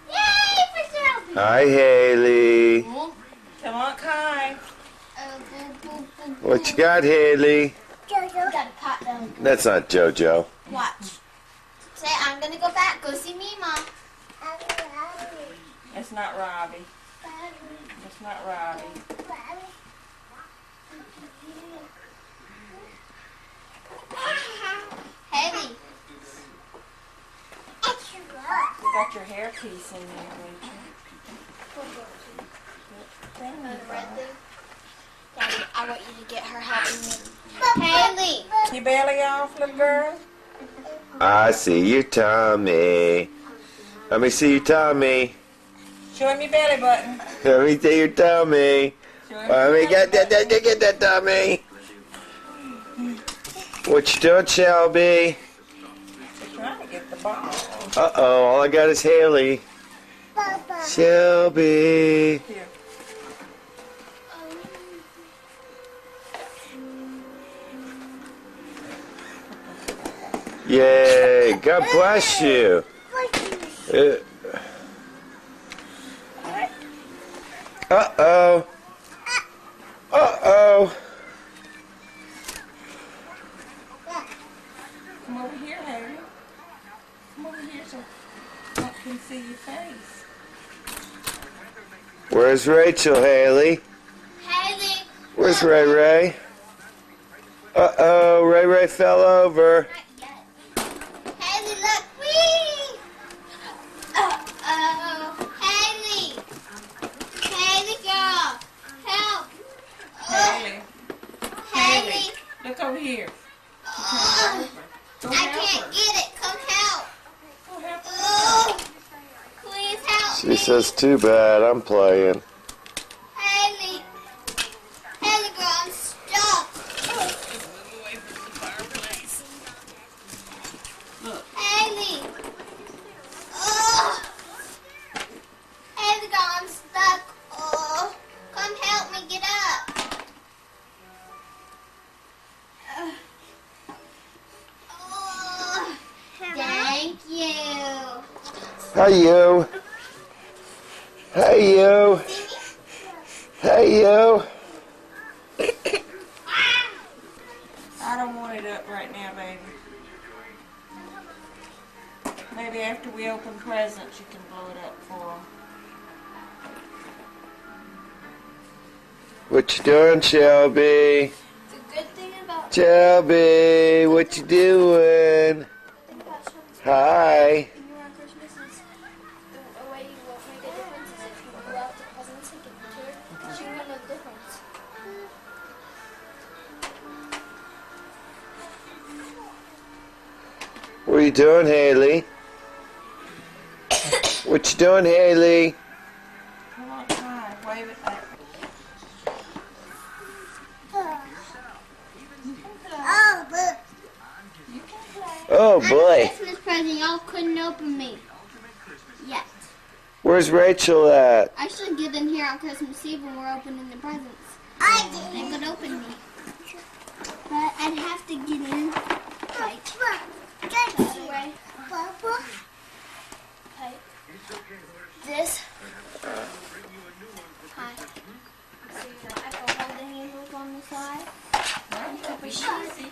Yay for Shelby! Hi, Haley. Come on, Kai. What you got, Haley? Jojo. Got a pot belly. That's not JoJo. Watch. Say, I'm gonna go back. Go see Mima. It's not Robbie. It's not Robbie. Haley. You got your hair piece in there, Rachel. Daddy, I want you to get her helping me. Haley. You belly off, little girl? I see your tummy. Let me see your tummy. Show him your belly button. Let me see your tummy. Show him Let your me get belly that, get that tummy. What you doing, Shelby? button. Trying to get the ball. Uh-oh, all I got is Haley. Shelby. Here. Yay, God bless you. Uh-oh. Uh-oh. Come over here, Haley. Come over here so I can see your face. Where's Rachel, Haley? Haley. Where's Ray Ray? Uh-oh, Ray Ray fell over. Haley, look. Whee! Uh-oh. Haley. Haley, girl. Help. Haley. Haley. Look over here. Go I help can't her. get it. Come help. Go help her. Oh, please help She me. says, too bad, I'm playing. Haley. Haley, girl, I'm stuck. Move away from the fireplace. Look. Haley. Oh. Haley, girl, I'm stuck. Oh, come help me get up. Oh, thank you. Hey, you. Hey, you. Hey, you. I don't want it up right now, baby. Maybe after we open presents, you can blow it up for them. What you doing, Shelby? The good thing about Shelby, what you doing? Hi. being around Christmas is the way you won't make a difference is if you go out to presents and give them to her. She won't know the difference. What are you doing, Haley? What you doing, Haley? Come on, Kai. Wave it back. Oh, look. You can play. Oh, boy. Christmas present. Y'all couldn't open me yet. Where's Rachel at? I should get in here on Christmas Eve when we're opening the presents. They could open me. But I'd have to get in like that way. Like this. Hi. So I can hold the handles on the side. And keep it easy.